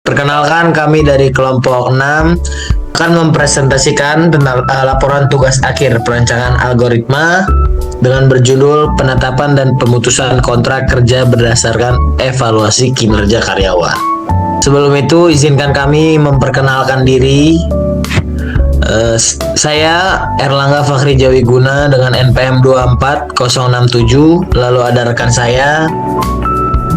Perkenalkan, kami dari kelompok 6 akan mempresentasikan tentang laporan tugas akhir perancangan algoritma dengan berjudul penetapan dan pemutusan kontrak kerja berdasarkan evaluasi kinerja karyawan. Sebelum itu, izinkan kami memperkenalkan diri. Saya Erlangga Fakhri Jawiguna dengan NPM 24067. Lalu ada rekan saya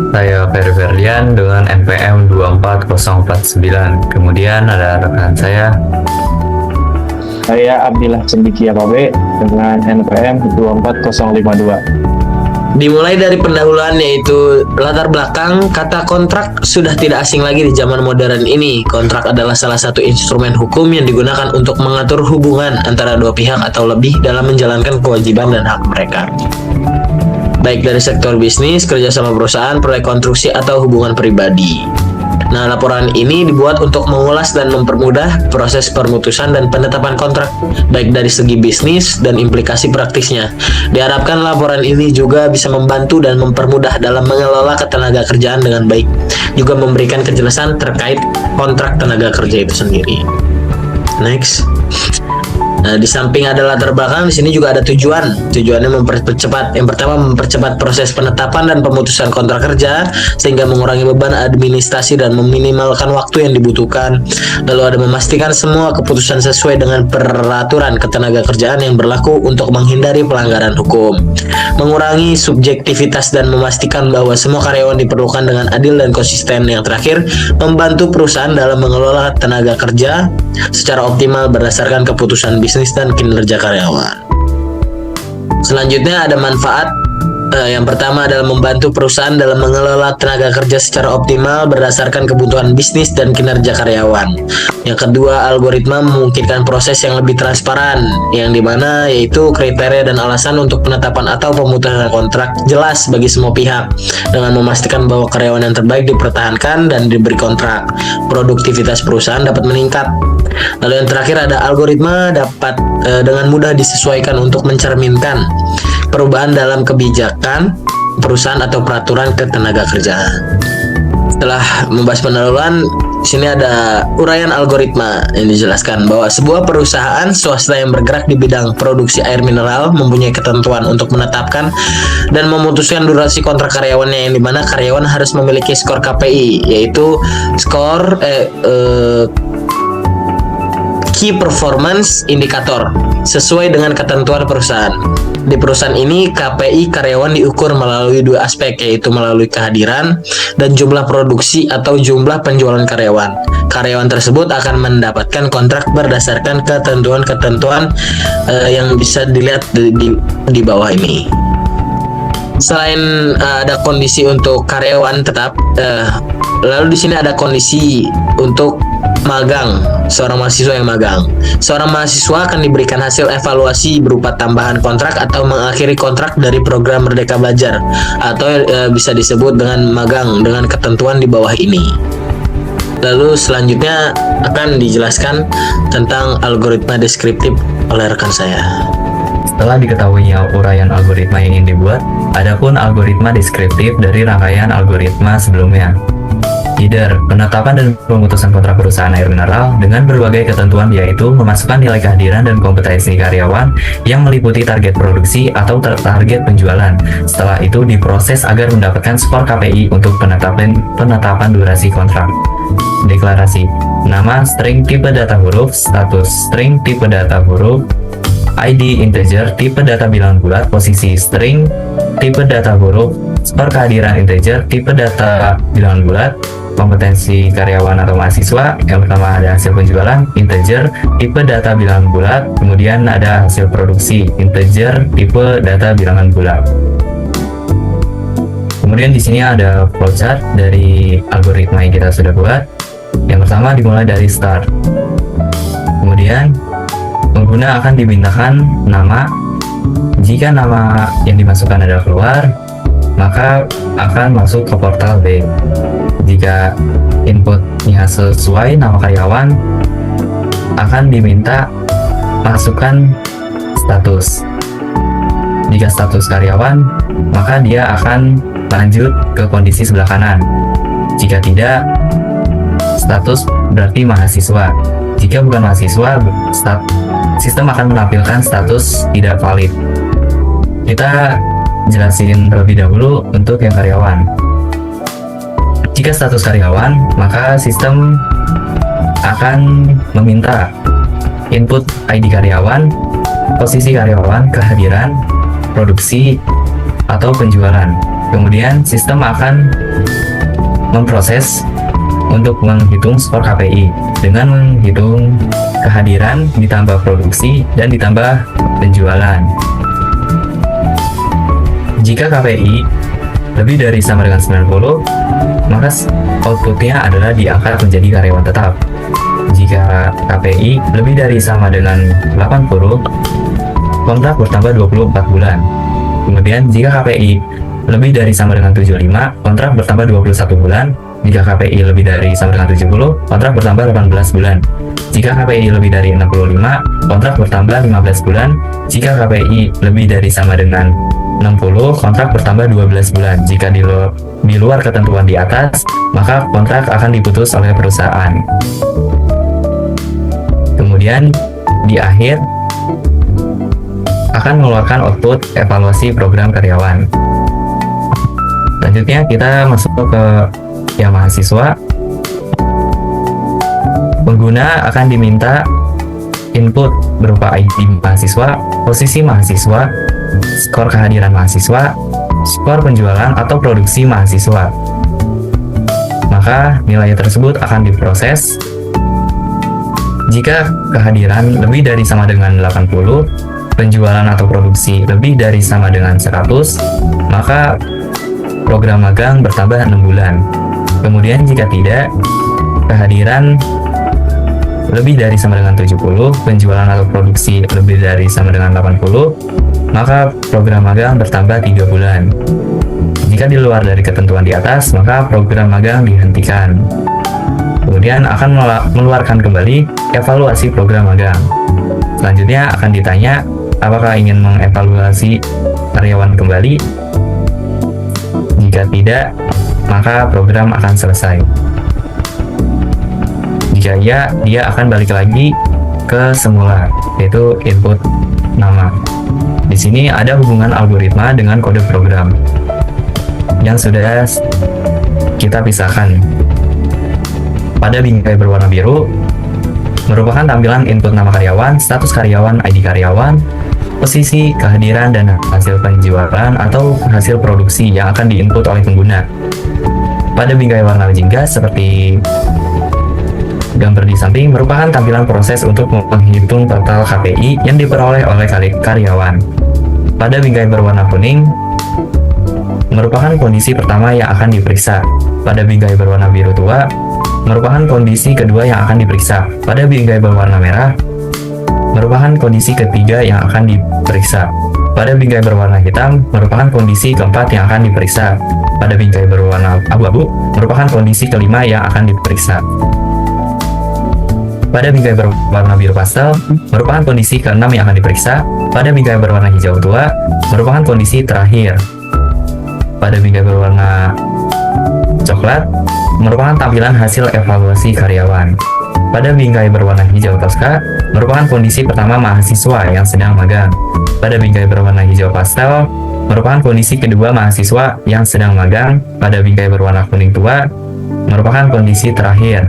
Ferry Ferdian dengan NPM 24049. Kemudian ada rekan saya Abdillah Cendikia Babe dengan NPM 24052. Dimulai dari pendahuluan, yaitu latar belakang. Kata kontrak sudah tidak asing lagi di zaman modern ini. Kontrak adalah salah satu instrumen hukum yang digunakan untuk mengatur hubungan antara dua pihak atau lebih dalam menjalankan kewajiban dan hak mereka, baik dari sektor bisnis, kerjasama perusahaan, proyek konstruksi, atau hubungan pribadi. Nah, laporan ini dibuat untuk mengulas dan mempermudah proses permutusan dan penetapan kontrak, baik dari segi bisnis dan implikasi praktisnya. Diharapkan laporan ini juga bisa membantu dan mempermudah dalam mengelola ketenaga kerjaan dengan baik, juga memberikan kejelasan terkait kontrak tenaga kerja itu sendiri. Next. Nah, di samping ada latar belakang, di sini juga ada tujuan. Tujuannya mempercepat. Yang pertama, mempercepat proses penetapan dan pemutusan kontrak kerja sehingga mengurangi beban administrasi dan meminimalkan waktu yang dibutuhkan. Lalu ada memastikan semua keputusan sesuai dengan peraturan ketenaga kerjaan yang berlaku untuk menghindari pelanggaran hukum. Mengurangi subjektivitas dan memastikan bahwa semua karyawan diperlukan dengan adil dan konsisten. Yang terakhir, membantu perusahaan dalam mengelola tenaga kerja secara optimal berdasarkan keputusan bisnis dan kinerja karyawan. Selanjutnya ada manfaat. Yang pertama adalah membantu perusahaan dalam mengelola tenaga kerja secara optimal berdasarkan kebutuhan bisnis dan kinerja karyawan. Yang kedua, algoritma memungkinkan proses yang lebih transparan, yang dimana yaitu kriteria dan alasan untuk penetapan atau pemutusan kontrak jelas bagi semua pihak, dengan memastikan bahwa karyawan yang terbaik dipertahankan dan diberi kontrak. Produktivitas perusahaan dapat meningkat. Lalu yang terakhir ada algoritma dapat dengan mudah disesuaikan untuk mencerminkan perubahan dalam kebijakan perusahaan atau peraturan ketenaga kerjaan. Setelah membahas pendahuluan, di sini ada uraian algoritma yang dijelaskan bahwa sebuah perusahaan swasta yang bergerak di bidang produksi air mineral mempunyai ketentuan untuk menetapkan dan memutuskan durasi kontrak karyawannya, yang dimana karyawan harus memiliki skor KPI, yaitu skor Key Performance Indicator, sesuai dengan ketentuan perusahaan. Di perusahaan ini, KPI karyawan diukur melalui dua aspek, yaitu melalui kehadiran dan jumlah produksi atau jumlah penjualan karyawan. Karyawan tersebut akan mendapatkan kontrak berdasarkan ketentuan-ketentuan yang bisa dilihat di bawah ini. Selain ada kondisi untuk karyawan tetap, lalu di sini ada kondisi untuk magang, seorang mahasiswa yang magang. Seorang mahasiswa akan diberikan hasil evaluasi berupa tambahan kontrak atau mengakhiri kontrak dari program Merdeka Belajar, atau bisa disebut dengan magang dengan ketentuan di bawah ini. Lalu selanjutnya akan dijelaskan tentang algoritma deskriptif oleh rekan saya. Setelah diketahuinya uraian algoritma yang ingin dibuat, adapun algoritma deskriptif dari rangkaian algoritma sebelumnya. Either penetapan dan pemutusan kontrak perusahaan air mineral dengan berbagai ketentuan, yaitu memasukkan nilai kehadiran dan kompetensi karyawan yang meliputi target produksi atau target penjualan. Setelah itu diproses agar mendapatkan skor KPI untuk penetapan durasi kontrak. Deklarasi nama, string, tipe data huruf, status string, tipe data huruf, ID integer, tipe data bilangan bulat, posisi string, tipe data huruf, skor kehadiran integer, tipe data bilangan bulat, kompetensi karyawan atau mahasiswa. Yang pertama ada hasil penjualan, integer, tipe data bilangan bulat, kemudian ada hasil produksi, integer, tipe data bilangan bulat. Kemudian di sini ada flowchart dari algoritma yang kita sudah buat. Yang pertama dimulai dari start. Kemudian pengguna akan dimintakan nama. Jika nama yang dimasukkan adalah keluar, maka akan masuk ke portal B. Jika inputnya sesuai nama karyawan, akan diminta masukkan status. Jika status karyawan, maka dia akan lanjut ke kondisi sebelah kanan. Jika tidak, status berarti mahasiswa. Jika bukan mahasiswa, sistem akan menampilkan status tidak valid. Kita jelasin terlebih dahulu untuk yang karyawan. Jika status karyawan, maka sistem akan meminta input ID karyawan, posisi karyawan, kehadiran, produksi, atau penjualan. Kemudian sistem akan memproses untuk menghitung skor KPI dengan menghitung kehadiran ditambah produksi dan ditambah penjualan. Jika KPI lebih dari sama dengan 90, maka outputnya adalah diangkat menjadi karyawan tetap. Jika KPI lebih dari sama dengan 80, kontrak bertambah 24 bulan. Kemudian jika KPI lebih dari sama dengan 75, kontrak bertambah 21 bulan. Jika KPI lebih dari sama dengan 70, kontrak bertambah 18 bulan. Jika KPI lebih dari 65, kontrak bertambah 15 bulan. Jika KPI lebih dari sama dengan 60, kontrak bertambah 12 bulan. Jika di luar ketentuan di atas, maka kontrak akan diputus oleh perusahaan. Kemudian di akhir akan mengeluarkan output evaluasi program karyawan. Selanjutnya kita masuk ke yang mahasiswa. Pengguna akan diminta input berupa ID mahasiswa, posisi mahasiswa, skor kehadiran mahasiswa, skor penjualan atau produksi mahasiswa. Maka nilai tersebut akan diproses. Jika kehadiran lebih dari sama dengan 80, penjualan atau produksi lebih dari sama dengan 100, maka program magang bertambah 6 bulan. Kemudian jika tidak, kehadiran lebih dari sama dengan 70, penjualan atau produksi lebih dari sama dengan 80, maka program magang bertambah 3 bulan. Jika di luar dari ketentuan di atas, maka program magang dihentikan. Kemudian akan mengeluarkan kembali evaluasi program magang. Selanjutnya akan ditanya apakah ingin mengevaluasi karyawan kembali. Jika tidak, maka program akan selesai. Jika iya, dia akan balik lagi ke semula, yaitu input nama. Di sini ada hubungan algoritma dengan kode program yang sudah kita pisahkan. Pada bingkai berwarna biru merupakan tampilan input nama karyawan, status karyawan, ID karyawan, posisi, kehadiran, dan hasil penjualan atau hasil produksi yang akan diinput oleh pengguna. Pada bingkai warna jingga seperti gambar di samping merupakan tampilan proses untuk menghitung total KPI yang diperoleh oleh karyawan. Pada bingkai berwarna kuning merupakan kondisi pertama yang akan diperiksa. Pada bingkai berwarna biru tua merupakan kondisi kedua yang akan diperiksa. Pada bingkai berwarna merah merupakan kondisi ketiga yang akan diperiksa. Pada bingkai berwarna hitam merupakan kondisi keempat yang akan diperiksa. Pada bingkai berwarna abu-abu merupakan kondisi kelima yang akan diperiksa. Pada bingkai berwarna biru pastel merupakan kondisi keenam yang akan diperiksa. Pada bingkai berwarna hijau tua merupakan kondisi terakhir. Pada bingkai berwarna coklat merupakan tampilan hasil evaluasi karyawan. Pada bingkai berwarna hijau toska merupakan kondisi pertama mahasiswa yang sedang magang. Pada bingkai berwarna hijau pastel merupakan kondisi kedua mahasiswa yang sedang magang. Pada bingkai berwarna kuning tua merupakan kondisi terakhir.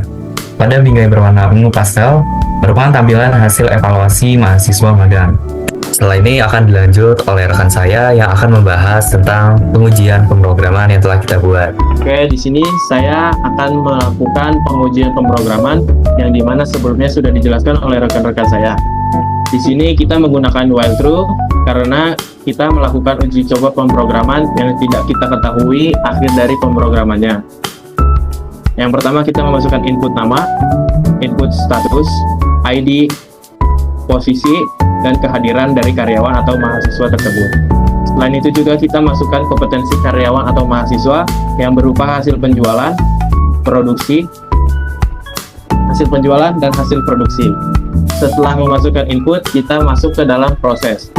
Pada bingkai berwarna ungu pastel merupakan tampilan hasil evaluasi mahasiswa magang. Setelah ini akan dilanjut oleh rekan saya yang akan membahas tentang pengujian pemrograman yang telah kita buat. Oke, di sini saya akan melakukan pengujian pemrograman yang dimana sebelumnya sudah dijelaskan oleh rekan-rekan saya. Di sini kita menggunakan while true karena kita melakukan uji coba pemrograman yang tidak kita ketahui akhir dari pemrogramannya. Yang pertama kita memasukkan input nama, input status, ID, posisi, dan kehadiran dari karyawan atau mahasiswa tersebut. Selain itu juga kita masukkan kompetensi karyawan atau mahasiswa yang berupa hasil penjualan, produksi, hasil penjualan, dan hasil produksi. Setelah memasukkan input, kita masuk ke dalam proses.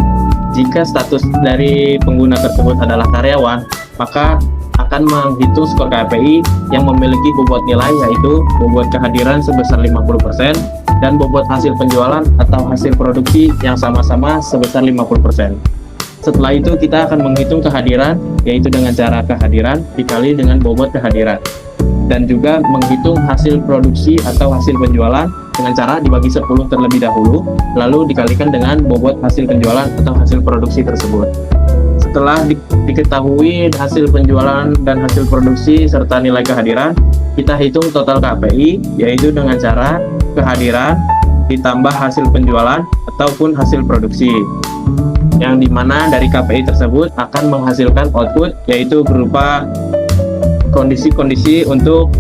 Jika status dari pengguna tersebut adalah karyawan, maka akan menghitung skor KPI yang memiliki bobot nilai, yaitu bobot kehadiran sebesar 50% dan bobot hasil penjualan atau hasil produksi yang sama-sama sebesar 50%. Setelah itu kita akan menghitung kehadiran, yaitu dengan cara kehadiran dikali dengan bobot kehadiran. Dan juga menghitung hasil produksi atau hasil penjualan dengan cara dibagi 10 terlebih dahulu, lalu dikalikan dengan bobot hasil penjualan atau hasil produksi tersebut. Setelah diketahui hasil penjualan dan hasil produksi serta nilai kehadiran, kita hitung total KPI, yaitu dengan cara kehadiran ditambah hasil penjualan ataupun hasil produksi. Yang dimana dari KPI tersebut akan menghasilkan output, yaitu berupa kondisi-kondisi untuk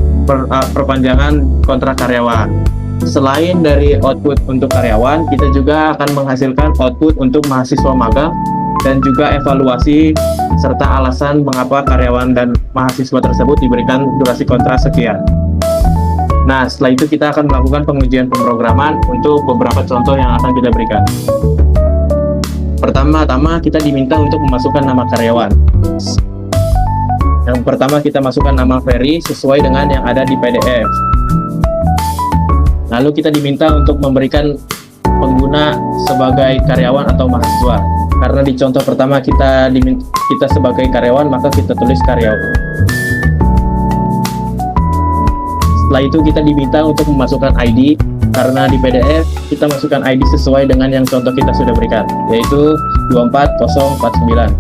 perpanjangan kontrak karyawan. Selain dari output untuk karyawan, kita juga akan menghasilkan output untuk mahasiswa magang dan juga evaluasi serta alasan mengapa karyawan dan mahasiswa tersebut diberikan durasi kontrak sekian. Nah, setelah itu kita akan melakukan pengujian pemrograman untuk beberapa contoh yang akan kita berikan. Pertama-tama kita diminta untuk memasukkan nama karyawan. Yang pertama kita masukkan nama Ferry sesuai dengan yang ada di PDF. Lalu kita diminta untuk memberikan pengguna sebagai karyawan atau mahasiswa. Karena di contoh pertama kita sebagai karyawan, maka kita tulis karyawan. Setelah itu kita diminta untuk memasukkan ID. Karena di PDF kita masukkan ID sesuai dengan yang contoh kita sudah berikan, yaitu 24049.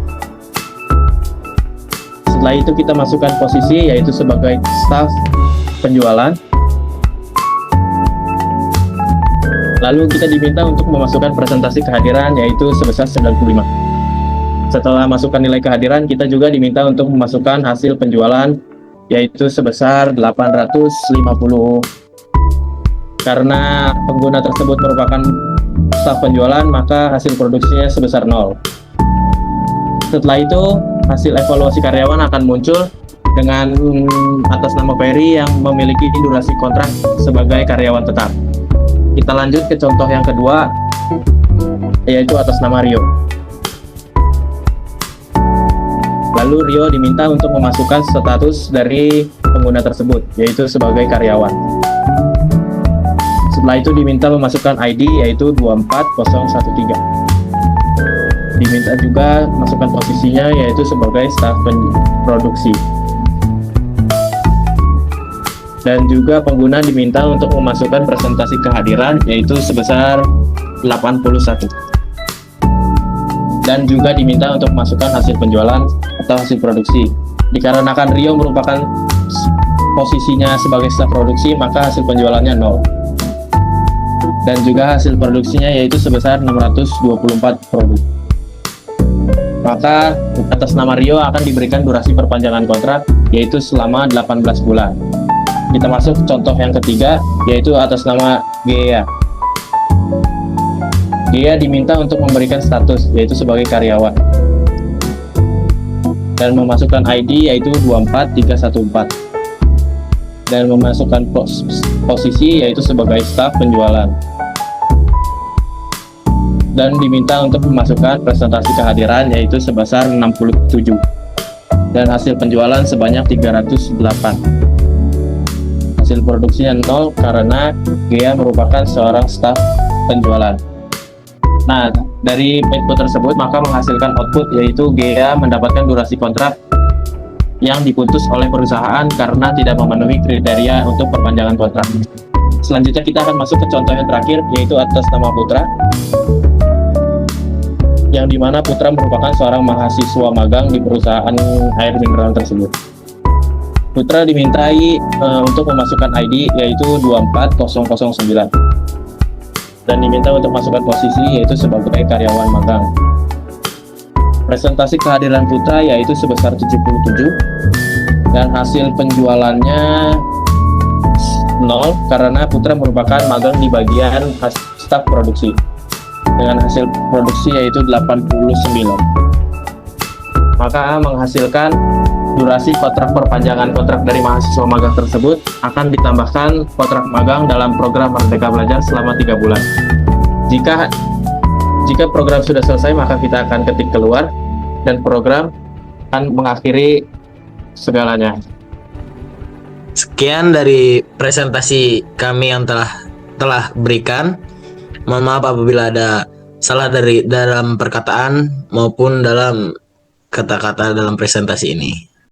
Setelah itu kita masukkan posisi, yaitu sebagai staf penjualan. Lalu kita diminta untuk memasukkan presentasi kehadiran, yaitu sebesar 95. Setelah masukkan nilai kehadiran, kita juga diminta untuk memasukkan hasil penjualan, yaitu sebesar 850. Karena pengguna tersebut merupakan staf penjualan, maka hasil produksinya sebesar 0. Setelah itu, hasil evaluasi karyawan akan muncul dengan atas nama Ferry yang memiliki durasi kontrak sebagai karyawan tetap. Kita lanjut ke contoh yang kedua, yaitu atas nama Rio. Lalu Rio diminta untuk memasukkan status dari pengguna tersebut, yaitu sebagai karyawan. Setelah itu diminta memasukkan ID, yaitu 24013. Diminta juga masukkan posisinya, yaitu sebagai staf produksi. Dan juga pengguna diminta untuk memasukkan presentasi kehadiran, yaitu sebesar 81. Dan juga diminta untuk memasukkan hasil penjualan atau hasil produksi. Dikarenakan Rio merupakan posisinya sebagai staf produksi, maka hasil penjualannya 0. Dan juga hasil produksinya yaitu sebesar 624 produk. Maka atas nama Rio akan diberikan durasi perpanjangan kontrak, yaitu selama 18 bulan. Kita masuk ke contoh yang ketiga, yaitu atas nama Gea. Gea diminta untuk memberikan status, yaitu sebagai karyawan, dan memasukkan ID, yaitu 24314, dan memasukkan posisi, yaitu sebagai staf penjualan, dan diminta untuk memasukkan presentasi kehadiran, yaitu sebesar 67, dan hasil penjualan sebanyak 308. Hasil produksinya 0 karena Gea merupakan seorang staf penjualan. Nah, dari input tersebut maka menghasilkan output, yaitu Gea mendapatkan durasi kontrak yang diputus oleh perusahaan karena tidak memenuhi kriteria untuk perpanjangan kontrak. Selanjutnya kita akan masuk ke contoh yang terakhir, yaitu atas nama Putra, yang dimana Putra merupakan seorang mahasiswa magang di perusahaan air mineral tersebut. Putra dimintai untuk memasukkan ID, yaitu 24009, dan diminta untuk masukkan posisi, yaitu sebagai karyawan magang. Presentasi kehadiran Putra yaitu sebesar 77, dan hasil penjualannya 0 karena Putra merupakan magang di bagian staf produksi dengan hasil produksi yaitu 89. Maka menghasilkan durasi kontrak perpanjangan kontrak dari mahasiswa magang tersebut akan ditambahkan kontrak magang dalam program Merdeka Belajar selama 3 bulan. Jika program sudah selesai, maka kita akan ketik keluar dan program akan mengakhiri segalanya. Sekian dari presentasi kami yang telah berikan. Mohon maaf apabila ada salah dari dalam perkataan maupun dalam kata-kata dalam presentasi ini.